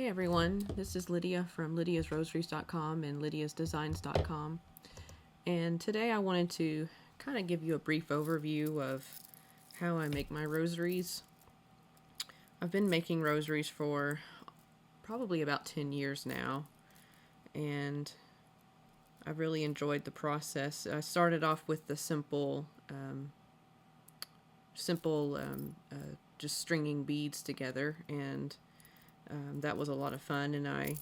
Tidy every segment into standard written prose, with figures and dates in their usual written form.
Hey everyone, this is Lydia from lydiasrosaries.com and lydiasdesigns.com, and today I wanted to kind of give you a brief overview of how I make my rosaries. I've been making rosaries for probably about 10 years now, and I've really enjoyed the process. I started off with the simple just stringing beads together, and that was a lot of fun, and I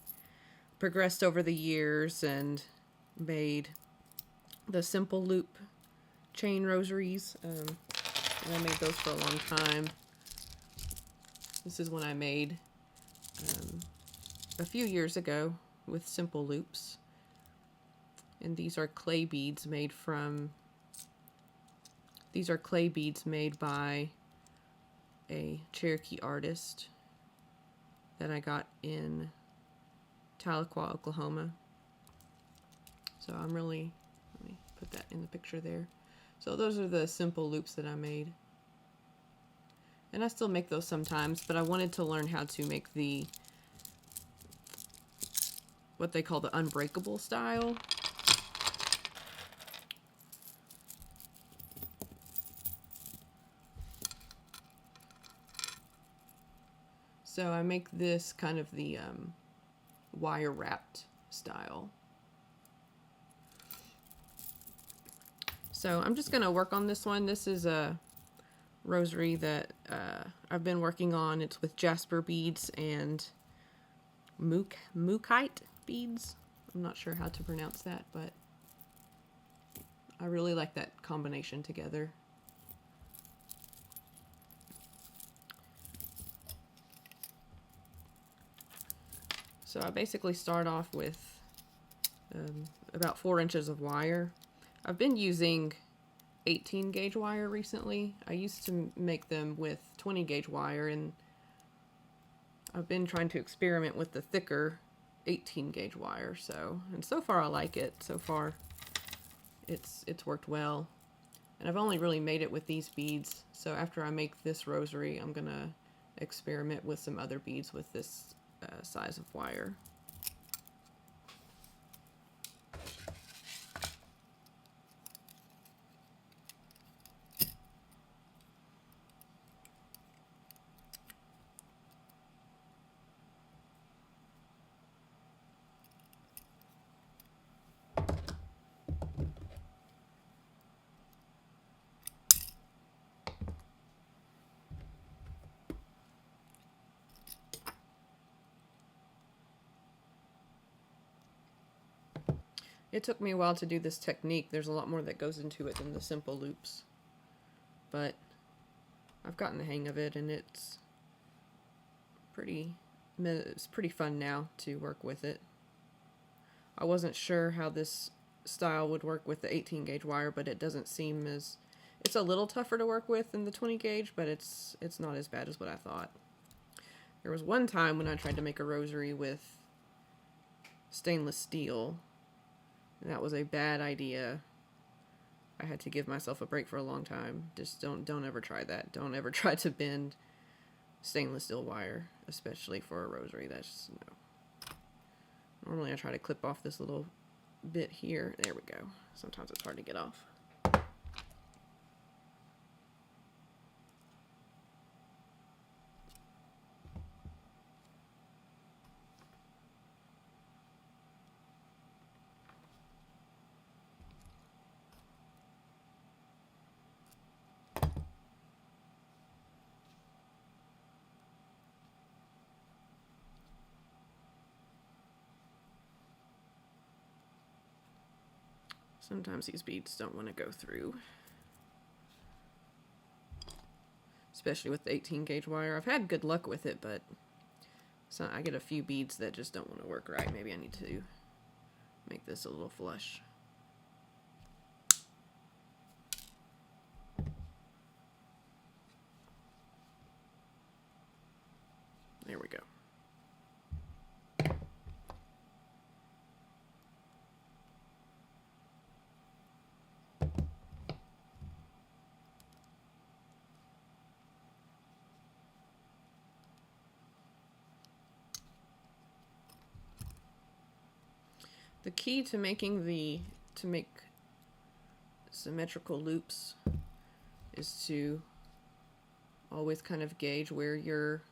progressed over the years and made the simple loop chain rosaries, and I made those for a long time. This is one I made a few years ago with simple loops, and these are clay beads made by a Cherokee artist that I got in Tahlequah, Oklahoma. So let me put that in the picture there. So those are the simple loops that I made. And I still make those sometimes, but I wanted to learn how to make what they call the unbreakable style. So I make this kind of the wire wrapped style. So I'm just going to work on this one. This is a rosary that I've been working on. It's with jasper beads and mookaite beads. I'm not sure how to pronounce that, but I really like that combination together. So I basically start off with about 4 inches of wire. I've been using 18 gauge wire recently. I used to make them with 20 gauge wire, and I've been trying to experiment with the thicker 18 gauge wire. So far I like it. So far it's worked well. And I've only really made it with these beads. So after I make this rosary, I'm gonna experiment with some other beads with this size of wire. It took me a while to do this technique. There's a lot more that goes into it than the simple loops. But I've gotten the hang of it, and it's pretty fun now to work with it. I wasn't sure how this style would work with the 18 gauge wire, but it doesn't seem as... It's a little tougher to work with than the 20 gauge, but it's not as bad as what I thought. There was one time when I tried to make a rosary with stainless steel, and that was a bad idea. I had to give myself a break for a long time. Just don't ever try that. Don't ever try to bend stainless steel wire, especially for a rosary. That's just no. Normally I try to clip off this little bit here. There we go. Sometimes it's hard to get off. Sometimes these beads don't want to go through, especially with the 18 gauge wire. I've had good luck with it, but I get a few beads that just don't want to work right. Maybe I need to make this a little flush. There we go. The key to make symmetrical loops is to always kind of gauge where you're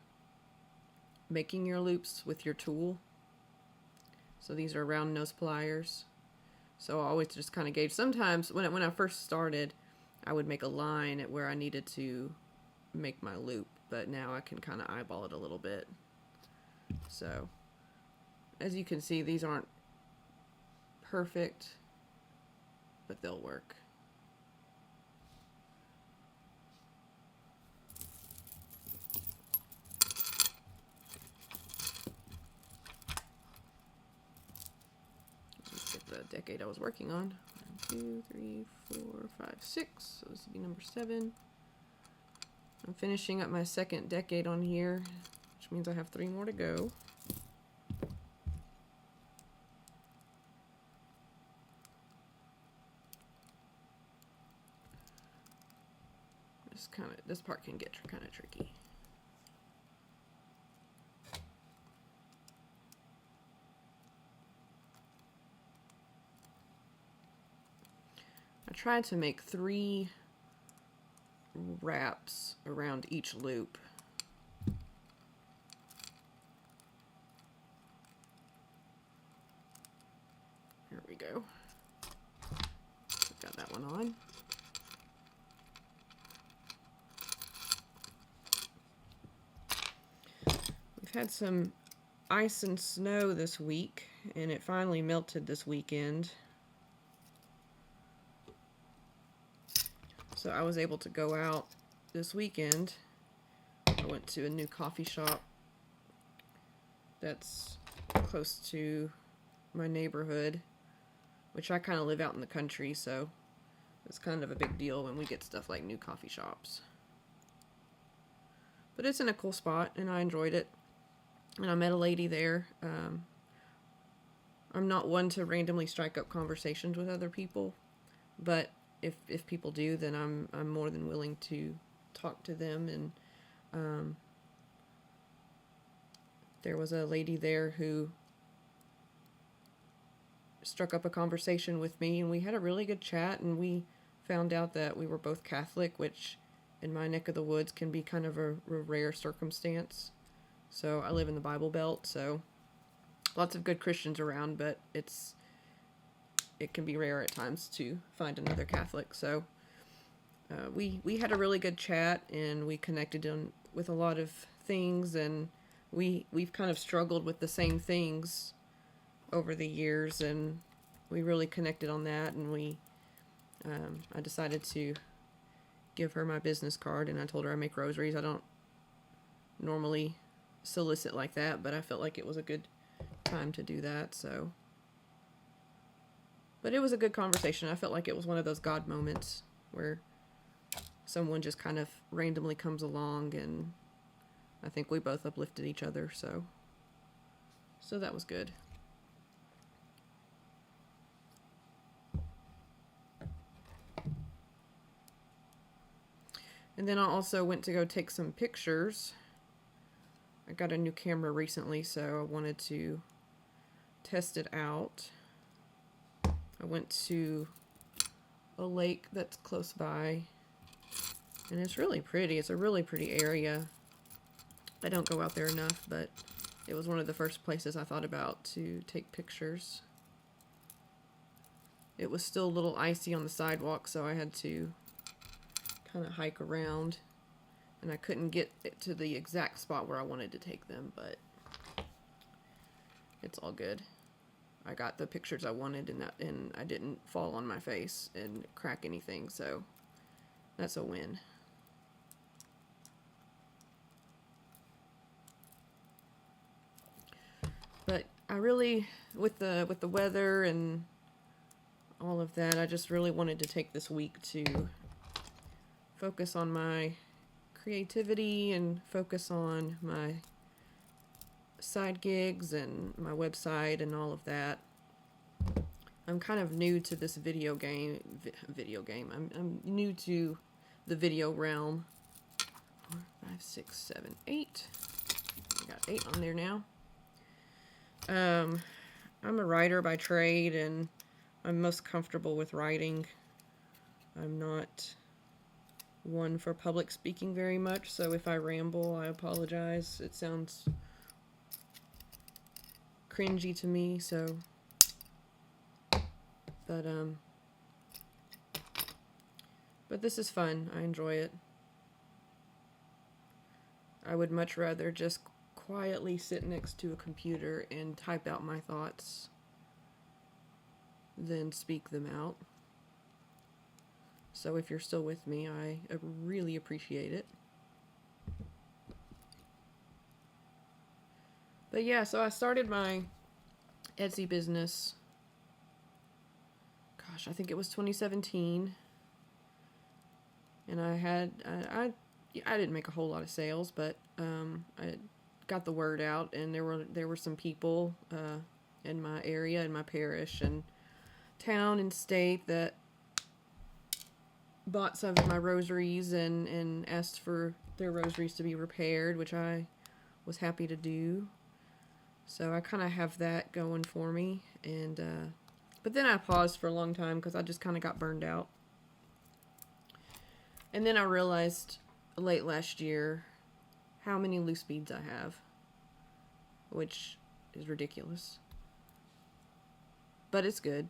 making your loops with your tool. So these are round nose pliers. So I always just kind of gauge. Sometimes when I first started, I would make a line at where I needed to make my loop, but now I can kind of eyeball it a little bit. So as you can see, these aren't perfect, but they'll work. Let's get the decade I was working on. 1, 2, 3, 4, 5, 6. So this would be number 7. I'm finishing up my second decade on here, which means I have 3 more to go. This part can get kind of tricky. I tried to make 3 wraps around each loop. Here we go. Got that one on. We've had some ice and snow this week, and it finally melted this weekend. So I was able to go out this weekend. I went to a new coffee shop that's close to my neighborhood, which I kind of live out in the country, so it's kind of a big deal when we get stuff like new coffee shops. But it's in a cool spot, and I enjoyed it. And I met a lady there. I'm not one to randomly strike up conversations with other people, but if people do, then I'm more than willing to talk to them. And there was a lady there who struck up a conversation with me, and we had a really good chat, and we found out that we were both Catholic, which in my neck of the woods can be kind of a rare circumstance. So I live in the Bible Belt, so lots of good Christians around, but it can be rare at times to find another Catholic. So we had a really good chat, and we connected with a lot of things, and we've kind of struggled with the same things over the years, and we really connected on that. And I decided to give her my business card, and I told her I make rosaries. I don't normally solicit like that, but I felt like it was a good time to do that. So, but it was a good conversation. I felt like it was one of those God moments where someone just kind of randomly comes along, and I think we both uplifted each other, so that was good. And then I also went to go take some pictures. I got a new camera recently, so I wanted to test it out. I went to a lake that's close by, and it's really pretty. It's a really pretty area. I don't go out there enough, but it was one of the first places I thought about to take pictures. It was still a little icy on the sidewalk, so I had to kind of hike around, and I couldn't get it to the exact spot where I wanted to take them, but it's all good. I got the pictures I wanted, and I didn't fall on my face and crack anything, so that's a win. But I really, with the weather and all of that, I just really wanted to take this week to focus on my creativity and focus on my side gigs and my website and all of that. I'm kind of new to this video game. I'm new to the video realm. 4, 5, 6, 7, 8. I got 8 on there now. I'm a writer by trade, and I'm most comfortable with writing. I'm not one for public speaking very much, so if I ramble, I apologize. It sounds cringy to me, so, but this is fun. I enjoy it. I would much rather just quietly sit next to a computer and type out my thoughts than speak them out. So if you're still with me, I really appreciate it. But yeah, so I started my Etsy business. Gosh, I think it was 2017. And I didn't make a whole lot of sales, but I got the word out, and there were some people in my area, in my parish and town and state that bought some of my rosaries and asked for their rosaries to be repaired, which I was happy to do. So I kind of have that going for me, and but then I paused for a long time because I just kind of got burned out. And then I realized late last year how many loose beads I have, which is ridiculous. But it's good.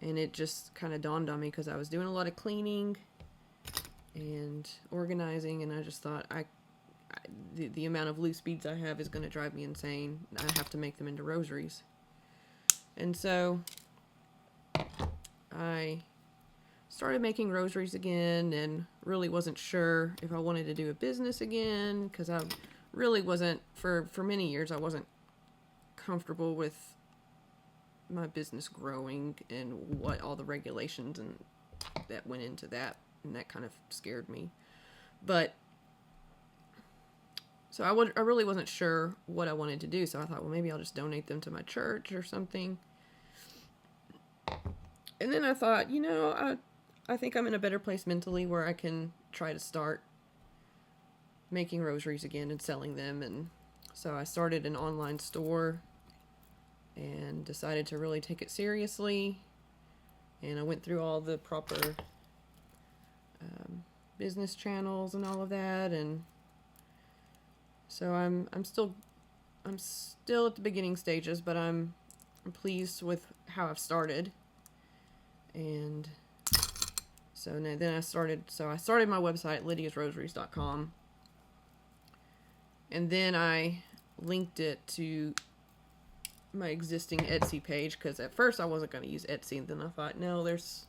And it just kind of dawned on me because I was doing a lot of cleaning and organizing, and I just thought the amount of loose beads I have is going to drive me insane. I have to make them into rosaries. And so I started making rosaries again, and really wasn't sure if I wanted to do a business again, because I really wasn't, for many years, I wasn't comfortable with my business growing and what all the regulations and that went into that, and that kind of scared me. But so I really wasn't sure what I wanted to do, so I thought, well, maybe I'll just donate them to my church or something. And then I thought, I think I'm in a better place mentally where I can try to start making rosaries again and selling them. And so I started an online store and decided to really take it seriously. And I went through all the proper business channels and all of that. And so I'm still at the beginning stages, but I'm pleased with how I've started. And so then I started my website, lydiasrosaries.com. And then I linked it to my existing Etsy page, because at first I wasn't going to use Etsy, and then I thought, no, there's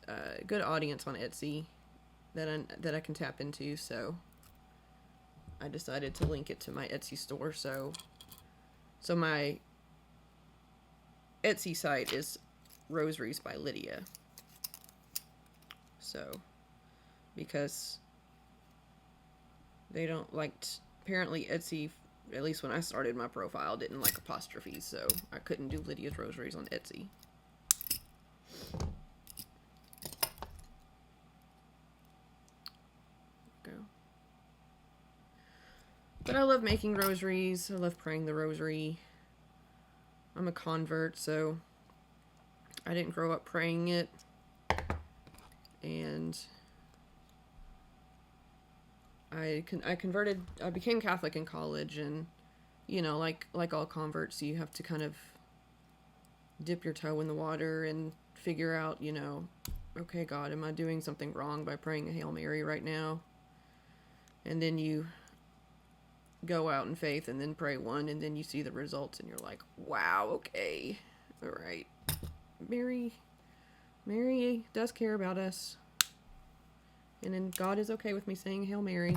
a good audience on Etsy that I can tap into, so I decided to link it to my Etsy store. So my Etsy site is Rosaries by Lydia. So, because they don't like, apparently Etsy, at least when I started my profile, didn't like apostrophes, so I couldn't do Lydia's Rosaries on Etsy. Go. But I love making rosaries. I love praying the rosary. I'm a convert, so I didn't grow up praying it. And I became Catholic in college, and like all converts, you have to kind of dip your toe in the water and figure out, okay, God, am I doing something wrong by praying a Hail Mary right now? And then you go out in faith and then pray one, and then you see the results and you're like, wow, okay, all right. Mary does care about us. And then God is okay with me saying Hail Mary.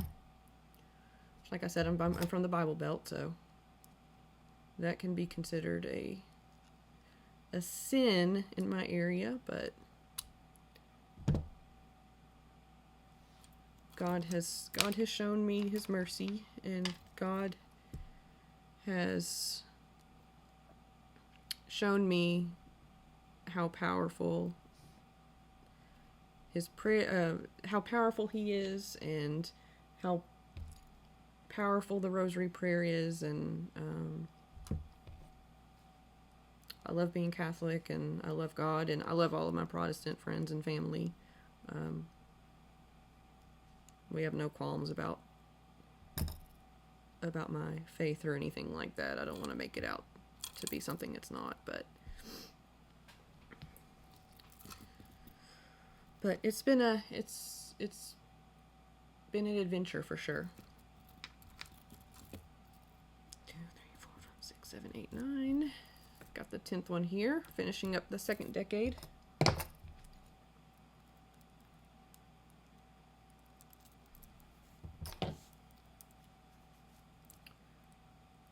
Like I said, I'm from the Bible Belt, so that can be considered a sin in my area, but God has shown me His mercy, and God has shown me how powerful His prayer, how powerful He is, and how powerful the Rosary prayer is, and I love being Catholic, and I love God, and I love all of my Protestant friends and family. We have no qualms about my faith or anything like that. I don't want to make it out to be something it's not, but it's been an adventure for sure. 2, 3, 4, 5, 6, 7, 8, 9. Got the 10th one here, finishing up the second decade.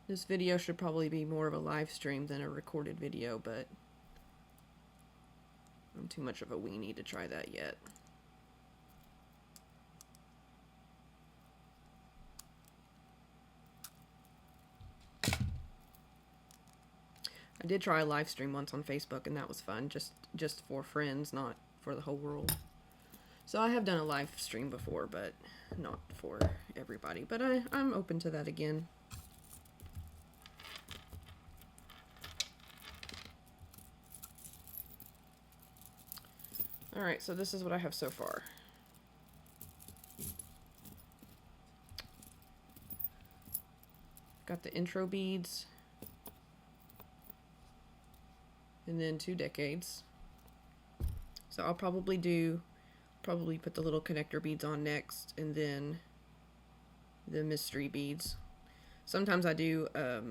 This video should probably be more of a live stream than a recorded video, but I'm too much of a weenie to try that yet. I did try a live stream once on Facebook, and that was fun, just for friends, not for the whole world. So I have done a live stream before, but not for everybody. But I'm open to that again. Alright, so this is what I have so far. Got the intro beads. And then 2 decades. So I'll probably put the little connector beads on next, and then the mystery beads. Sometimes I do a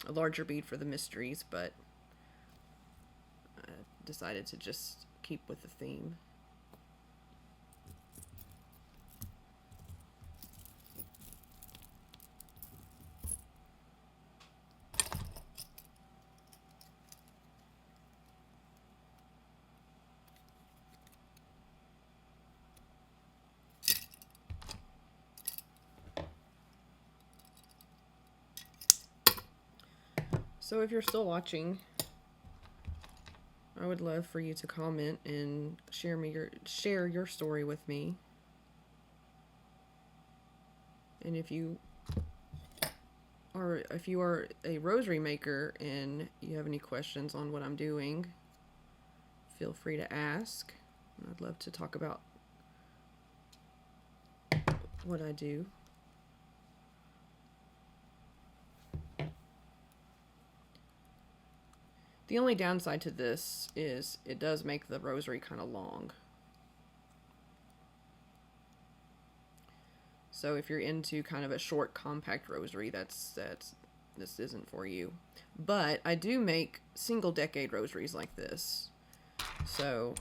larger bead for the mysteries, but I decided to just keep with the theme. So if you're still watching, I would love for you to comment and share your story with me. And if you are a rosary maker and you have any questions on what I'm doing, feel free to ask. I'd love to talk about what I do. The only downside to this is it does make the rosary kind of long. So if you're into kind of a short, compact rosary, this isn't for you. But I do make single decade rosaries like this. So,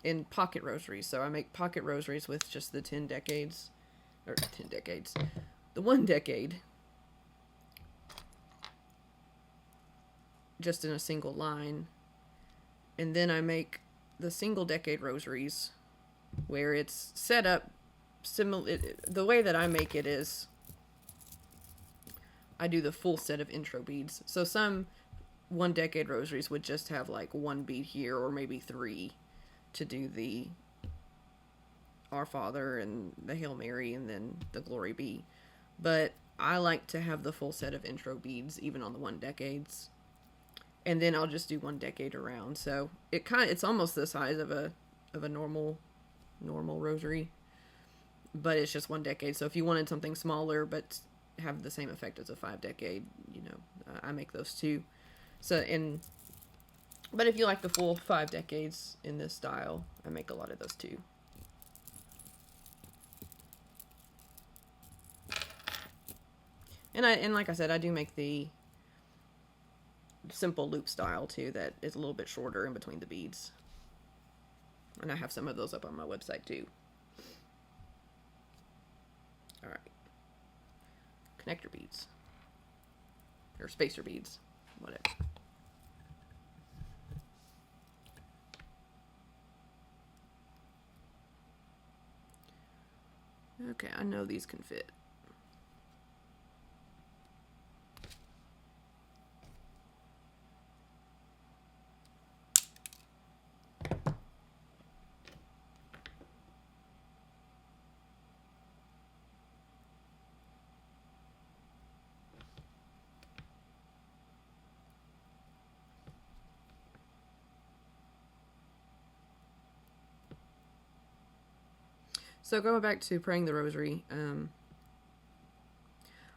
in pocket rosaries. So I make pocket rosaries with just the 10 decades, or 10 decades, the 1 decade, just in a single line. And then I make the single decade rosaries where it's set up similar. The way that I make it is I do the full set of intro beads. So some 1 decade rosaries would just have like 1 bead here, or maybe 3, to do the Our Father and the Hail Mary and then the Glory Be. But I like to have the full set of intro beads even on the 1 decades. And then I'll just do 1 decade around. So it's almost the size of a normal rosary, but it's just 1 decade. So if you wanted something smaller but have the same effect as a 5 decade, I make those too. But if you like the full 5 decades in this style, I make a lot of those too. And like I said, I do make the simple loop style too, that is a little bit shorter in between the beads. And I have some of those up on my website too. Alright. Connector beads. Or spacer beads. Whatever. Okay, I know these can fit. So going back to praying the rosary,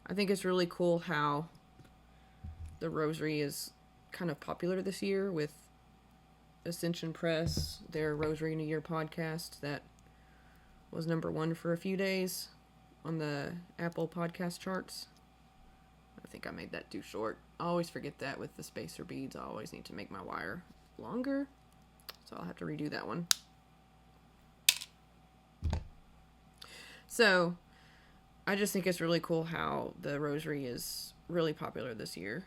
I think it's really cool how the rosary is kind of popular this year with Ascension Press, their Rosary in a Year podcast that was #1 for a few days on the Apple podcast charts. I think I made that too short. I always forget that with the spacer beads. I always need to make my wire longer, so I'll have to redo that one. So, I just think it's really cool how the rosary is really popular this year.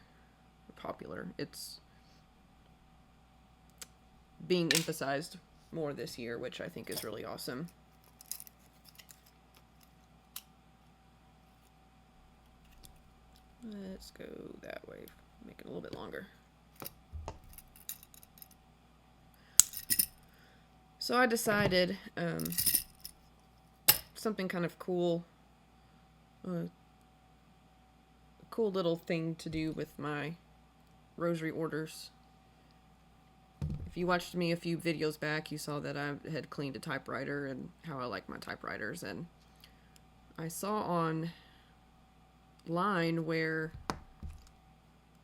It's being emphasized more this year, which I think is really awesome. Let's go that way. Make it a little bit longer. So I decided something kind of cool. A cool little thing to do with my rosary orders. If you watched me a few videos back, you saw that I had cleaned a typewriter and how I like my typewriters. And I saw online where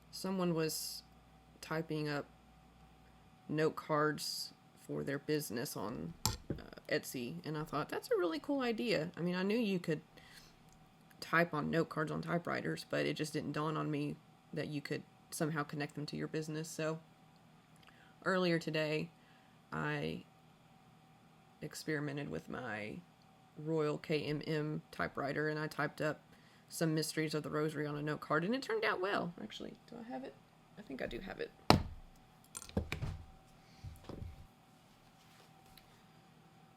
someone was typing up note cards for their business on Etsy, and I thought that's a really cool idea. I mean, I knew you could type on note cards on typewriters, but it just didn't dawn on me that you could somehow connect them to your business. So earlier today, I experimented with my Royal KMM typewriter, and I typed up some mysteries of the rosary on a note card, and it turned out well. Actually, do I have it? I think I do have it.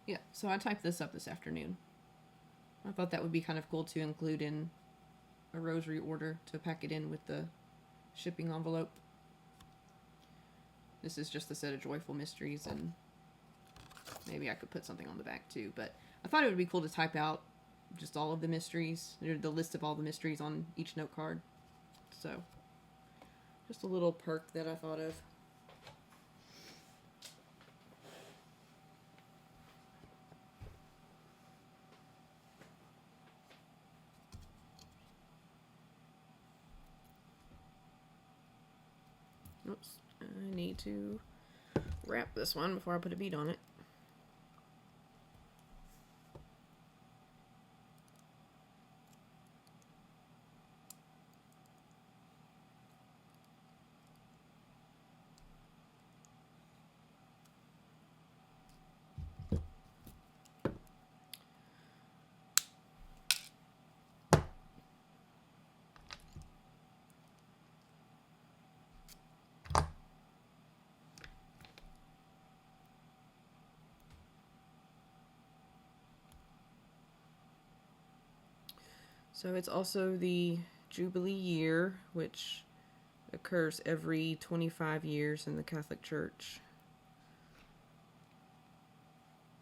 Yeah, so I typed this up this afternoon. I thought that would be kind of cool to include in a rosary order, to pack it in with the shipping envelope. This is just a set of joyful mysteries, and maybe I could put something on the back too, but I thought it would be cool to type out just all of the mysteries, the list of all the mysteries on each note card. So, just a little perk that I thought of. Oops, I need to wrap this one before I put a bead on it. So it's also the Jubilee year, which occurs every 25 years in the Catholic Church.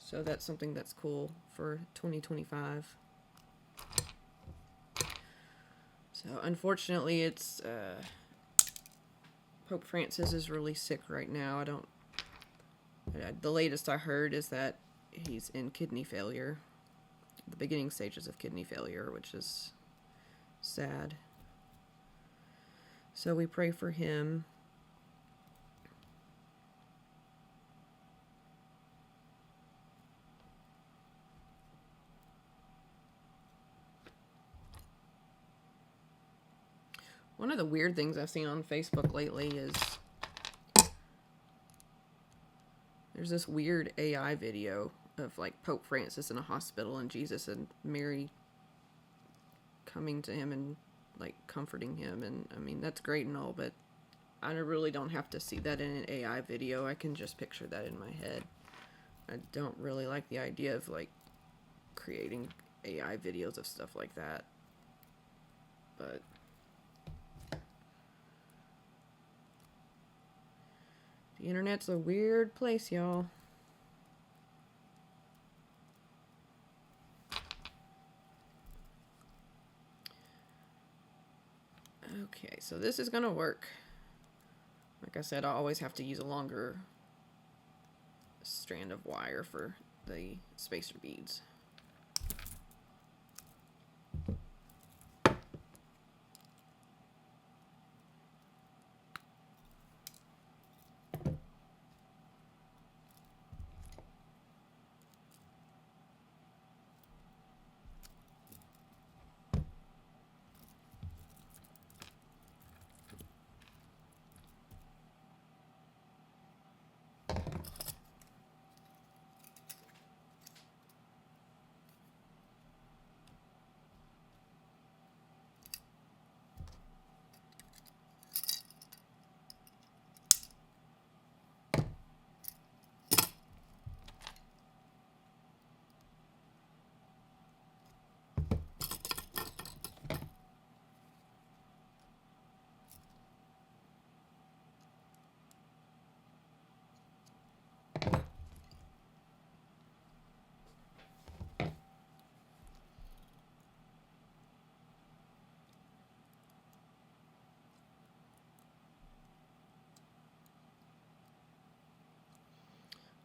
So that's something that's cool for 2025. So unfortunately, it's Pope Francis is really sick right now. The latest I heard is that he's in kidney failure, the beginning stages of kidney failure, which is sad. So we pray for him. One of the weird things I've seen on Facebook lately is there's this weird AI video of like Pope Francis in a hospital and Jesus and Mary coming to him and like comforting him. And I mean, that's great and all, but I really don't have to see that in an AI video. I can just picture that in my head. I don't really like the idea of like creating AI videos of stuff like that. But the internet's a weird place, y'all. Okay, so this is gonna work. Like I said, I always have to use a longer strand of wire for the spacer beads.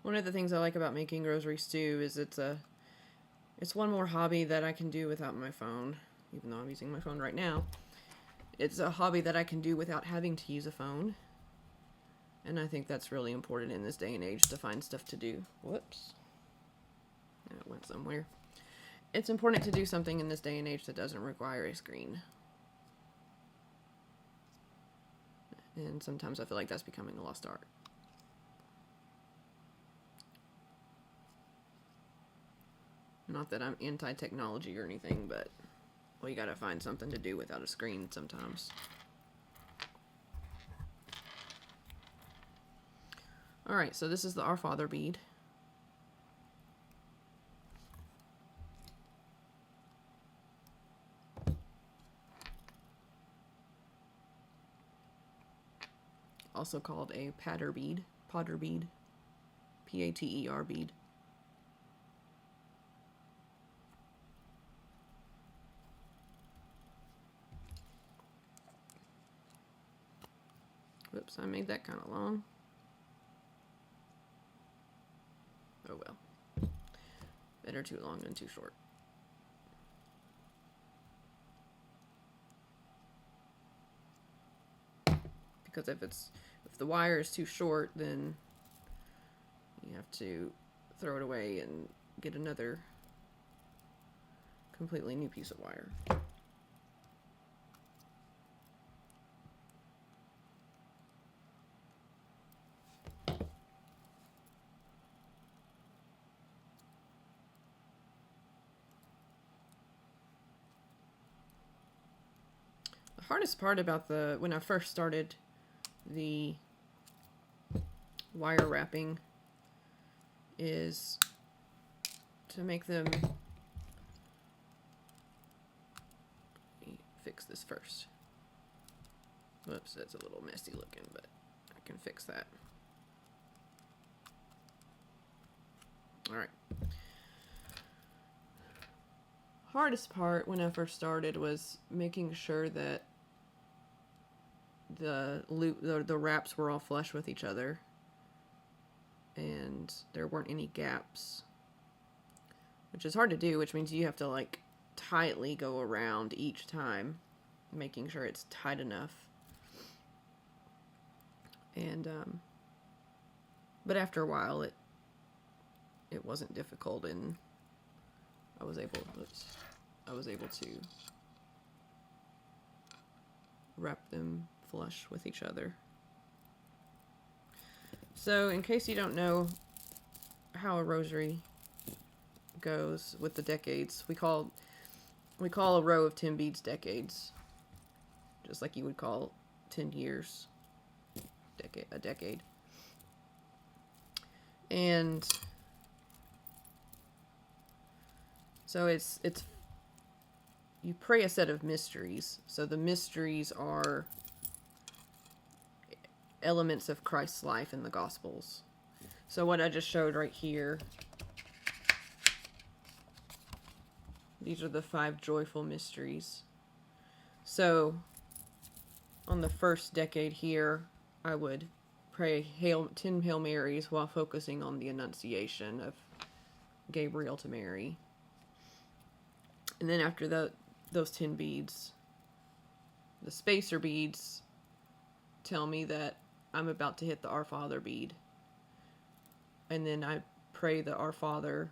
One of the things I like about making rosaries too is it's one more hobby that I can do without my phone, even though I'm using my phone right now. It's a hobby that I can do without having to use a phone. And I think that's really important in this day and age to find stuff to do. Whoops. And it went somewhere. It's important to do something in this day and age that doesn't require a screen. And sometimes I feel like that's becoming a lost art. Not that I'm anti-technology or anything, but well, you gotta find something to do without a screen sometimes. Alright, so this is the Our Father bead. Also called a Potter bead. P-A-T-E-R bead. Whoops, I made that kind of long. Oh well. Better too long than too short. Because if the wire is too short, then you have to throw it away and get another completely new piece of wire. The hardest part about when I first started the wire wrapping is to make them. Let me fix this first. Whoops, that's a little messy looking, but I can fix that. Alright. Hardest part when I first started was making sure that the wraps were all flush with each other and there weren't any gaps, which is hard to do, which means you have to like tightly go around each time, making sure it's tight enough. And but after a while it wasn't difficult, and I was able to wrap them flush with each other. So in case you don't know how a rosary goes with the decades, we call a row of 10 beads decades, just like you would call 10 years a decade. And so it's you pray a set of mysteries. So the mysteries are elements of Christ's life in the Gospels. So what I just showed right here, these are the 5 joyful mysteries. So on the first decade here, I would pray 10 Hail Marys while focusing on the Annunciation of Gabriel to Mary. And then after those 10 beads, the spacer beads tell me that I'm about to hit the Our Father bead. And then I pray the Our Father,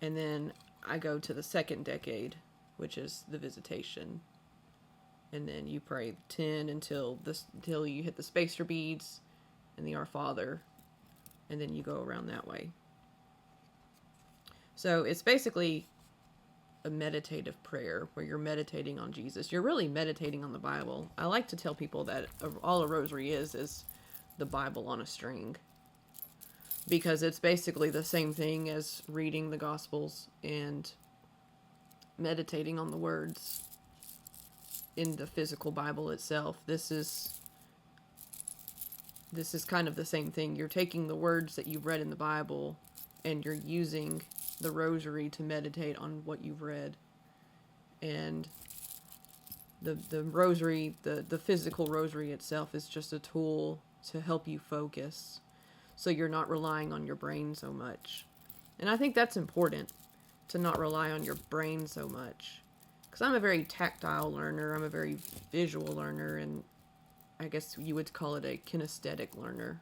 and then I go to the second decade, which is the Visitation. And then you pray 10 until you hit the spacer beads and the Our Father, and then you go around that way. So it's basically a meditative prayer where you're meditating on Jesus. You're really meditating on the Bible. I like to tell people that all a rosary is the Bible on a string, because it's basically the same thing as reading the Gospels and meditating on the words in the physical Bible itself. This is kind of the same thing. You're taking the words that you've read in the Bible and you're using the rosary to meditate on what you've read. And the rosary, the physical rosary itself is just a tool to help you focus. so you're not relying on your brain so much. And I think that's important, to not rely on your brain so much. Because I'm a very tactile learner, I'm a very visual learner, and I guess you would call it a kinesthetic learner.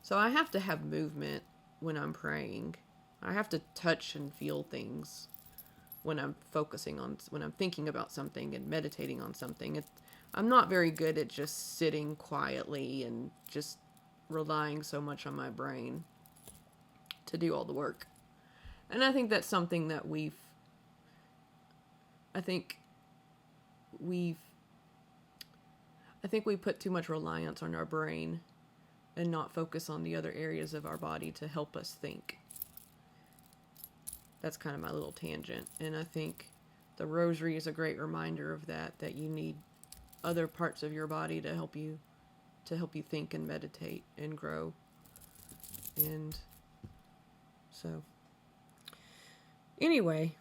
So I have to have movement when I'm praying. I have to touch and feel things when I'm when I'm thinking about something and meditating on something. I'm not very good at just sitting quietly and just relying so much on my brain to do all the work. And I think that's something that I think we've, I think we put too much reliance on our brain and not focus on the other areas of our body to help us think. That's kind of my little tangent. And I think the rosary is a great reminder of that you need other parts of your body to help you think and meditate and grow. And so anyway,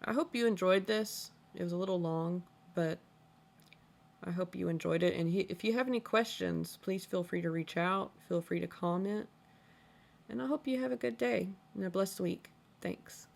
I hope you enjoyed this. It was a little long, but I hope you enjoyed it. And if you have any questions, please feel free to reach out. Feel free to comment. And I hope you have a good day and a blessed week. Thanks.